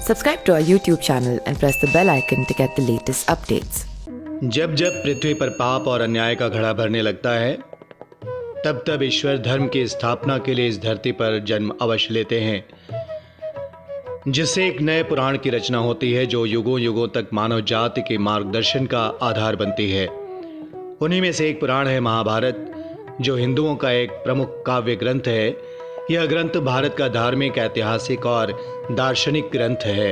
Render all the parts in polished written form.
Subscribe to our YouTube channel and press the bell icon to get the latest updates. जब जब पृथ्वी पर पाप और अन्याय का घड़ा भरने लगता है, तब तब ईश्वर धर्म की स्थापना के लिए इस धरती पर जन्म अवश्य लेते हैं, जिससे एक नए पुराण की रचना होती है जो युगों युगों तक मानव जाति के मार्गदर्शन का आधार बनती है। उन्हीं में से एक पुराण है महाभारत, जो हिंदुओं का एक प्रमुख काव्य ग्रंथ है। यह ग्रंथ भारत का धार्मिक, ऐतिहासिक और दार्शनिक ग्रंथ है।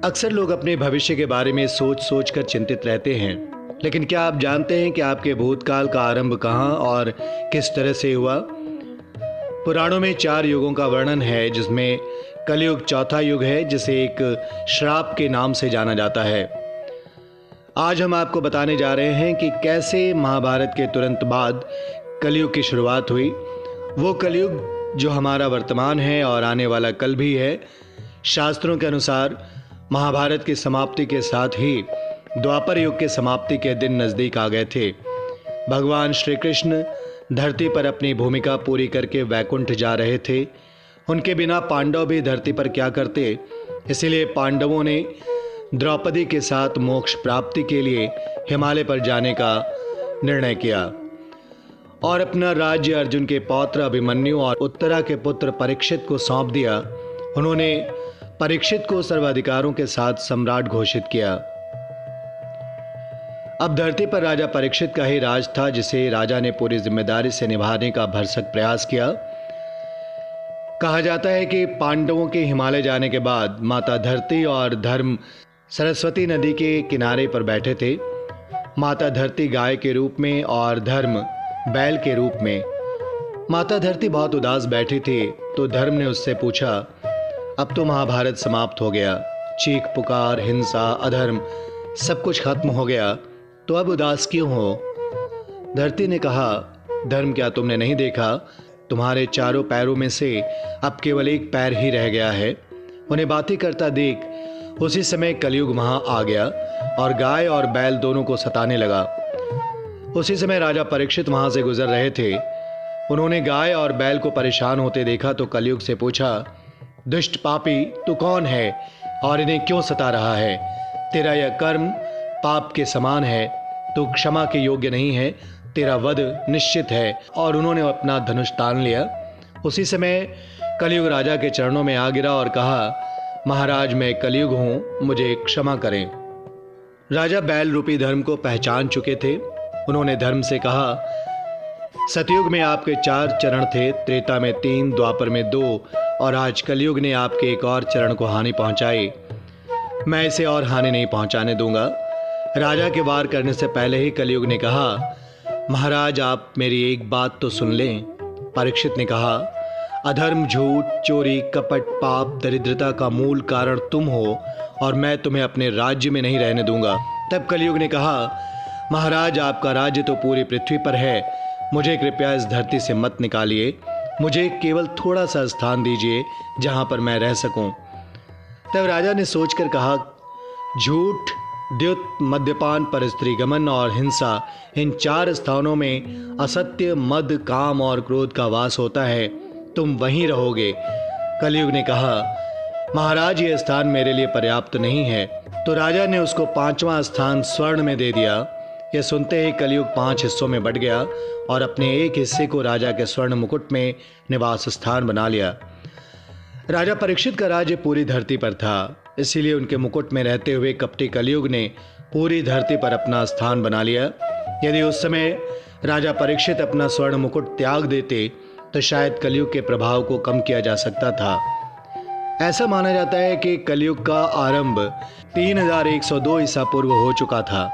अक्सर लोग अपने भविष्य के बारे में सोच सोच कर चिंतित रहते हैं, लेकिन क्या आप जानते हैं कि आपके भूतकाल का आरंभ कहाँ और किस तरह से हुआ? पुराणों में 4 युगों का वर्णन है, जिसमें कलयुग चौथा युग है, जिसे एक श्राप के नाम से जाना जाता है। आज हम आपको बताने जा रहे हैं कि कैसे महाभारत के तुरंत बाद कलयुग की शुरुआत हुई। वो कलयुग जो हमारा वर्तमान है और आने वाला कल भी है। शास्त्रों के अनुसार महाभारत की समाप्ति के साथ ही द्वापर युग के समाप्ति के दिन नज़दीक आ गए थे। भगवान श्री कृष्ण धरती पर अपनी भूमिका पूरी करके वैकुंठ जा रहे थे। उनके बिना पांडव भी धरती पर क्या करते, इसीलिए पांडवों ने द्रौपदी के साथ मोक्ष प्राप्ति के लिए हिमालय पर जाने का निर्णय किया और अपना राज्य अर्जुन के पौत्र अभिमन्यु और उत्तरा के पुत्र परीक्षित को सौंप दिया। उन्होंने परीक्षित को सर्वाधिकारों के साथ सम्राट घोषित किया। अब धरती पर राजा परीक्षित का ही राज था, जिसे राजा ने पूरी जिम्मेदारी से निभाने का भरसक प्रयास किया। कहा जाता है कि पांडवों के हिमालय जाने के बाद माता धरती और धर्म सरस्वती नदी के किनारे पर बैठे थे। माता धरती गाय के रूप में और धर्म बैल के रूप में। माता धरती बहुत उदास बैठी थी, तो धर्म ने उससे पूछा, अब तो महाभारत समाप्त हो गया, चीख पुकार, हिंसा, अधर्म सब कुछ खत्म हो गया, तो अब उदास क्यों हो? धरती ने कहा, धर्म क्या तुमने नहीं देखा? तुम्हारे चारों पैरों में से अब केवल एक पैर ही रह गया है। उन्हें बातें करता देख उसी समय कलयुग वहां आ गया और गाय और बैल दोनों को सताने लगा। उसी समय राजा परीक्षित वहां से गुजर रहे थे। उन्होंने गाय और बैल को परेशान होते देखा तो कलयुग से पूछा, दुष्ट पापी, तू कौन है और इन्हें क्यों सता रहा है? तेरा यह कर्म पाप के समान है, तू क्षमा के योग्य नहीं है, तेरा वध निश्चित है। और उन्होंने अपना धनुष तान लिया। उसी समय कलयुग राजा के चरणों में आ गिरा और कहा, महाराज, मैं कलयुग हूं, मुझे क्षमा करें। राजा बैल रूपी धर्म को पहचान चुके थे। उन्होंने धर्म से कहा, सतयुग में आपके 4 चरण थे, त्रेता में 3, द्वापर में 2 और आज कलयुग ने आपके एक और चरण को हानि पहुंचाई। मैं इसे और हानि नहीं पहुंचाने दूंगा। राजा के वार करने से पहले ही कलयुग ने कहा, महाराज, आप मेरी एक बात तो सुन लें। परीक्षित ने कहा, अधर्म, झूठ, चोरी, कपट, पाप, दरिद्रता का मूल कारण तुम हो और मैं तुम्हें अपने राज्य में नहीं रहने दूंगा। तब कलयुग ने कहा, महाराज, आपका राज्य तो पूरी पृथ्वी पर है, मुझे कृपया इस धरती से मत निकालिए। मुझे केवल थोड़ा सा स्थान दीजिए जहां पर मैं रह सकूं। तब राजा ने सोचकर कहा, झूठ, द्युत, मद्यपान, परस्त्री गमन और हिंसा, इन 4 स्थानों में असत्य, मद, काम और क्रोध का वास होता है। तुम वहीं रहोगे। कलयुग ने कहा, महाराज, यह स्थान मेरे लिए पर्याप्त नहीं है। तो राजा ने उसको 5वां स्थान स्वर्ण में दे दिया। यह सुनते ही कलयुग 5 हिस्सों में बंट गया और अपने एक हिस्से को राजा के स्वर्ण मुकुट में निवास स्थान बना लिया। राजा परीक्षित का राज्य पूरी धरती पर था, इसीलिए उनके मुकुट में रहते हुए कपटी कलयुग ने पूरी धरती पर अपना स्थान बना लिया। यदि उस समय राजा परीक्षित अपना स्वर्ण मुकुट त्याग देते तो शायद कलयुग के प्रभाव को कम किया जा सकता था। ऐसा माना जाता है कि कलयुग का आरंभ 3102 ईसा पूर्व हो चुका था।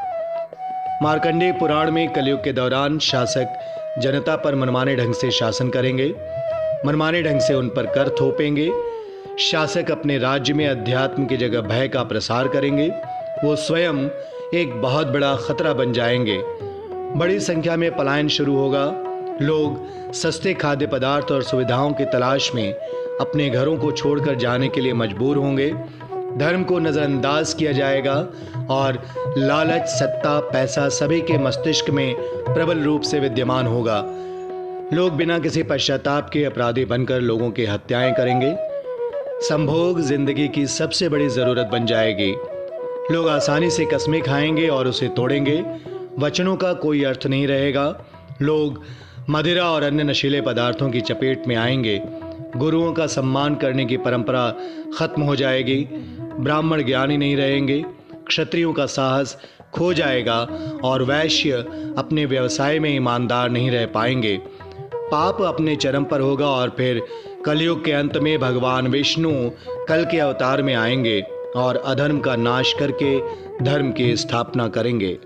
मार्कंडेय पुराण में कलयुग के दौरान शासक जनता पर मनमाने ढंग से शासन करेंगे, मनमाने ढंग से उन पर कर थोपेंगे। शासक अपने राज्य में अध्यात्म की जगह भय का प्रसार करेंगे। वो स्वयं एक बहुत बड़ा खतरा बन जाएंगे। बड़ी संख्या में पलायन शुरू होगा। लोग सस्ते खाद्य पदार्थ और सुविधाओं की तलाश में अपने घरों को छोड़कर जाने के लिए मजबूर होंगे। धर्म को नजरअंदाज किया जाएगा और लालच, सत्ता, पैसा सभी के मस्तिष्क में प्रबल रूप से विद्यमान होगा। लोग बिना किसी पश्चाताप के अपराधी बनकर लोगों की हत्याएं करेंगे। संभोग जिंदगी की सबसे बड़ी जरूरत बन जाएगी। लोग आसानी से कस्में खाएंगे और उसे तोड़ेंगे। वचनों का कोई अर्थ नहीं रहेगा। लोग मदिरा और अन्य नशीले पदार्थों की चपेट में आएंगे। गुरुओं का सम्मान करने की परंपरा खत्म हो जाएगी। ब्राह्मण ज्ञानी नहीं रहेंगे। क्षत्रियों का साहस खो जाएगा और वैश्य अपने व्यवसाय में ईमानदार नहीं रह पाएंगे। पाप अपने चरम पर होगा और फिर कलयुग के अंत में भगवान विष्णु कल के अवतार में आएंगे और अधर्म का नाश करके धर्म की स्थापना करेंगे।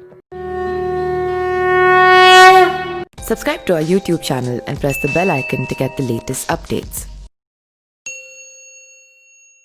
Subscribe to our YouTube channel and press the bell icon to get the latest updates.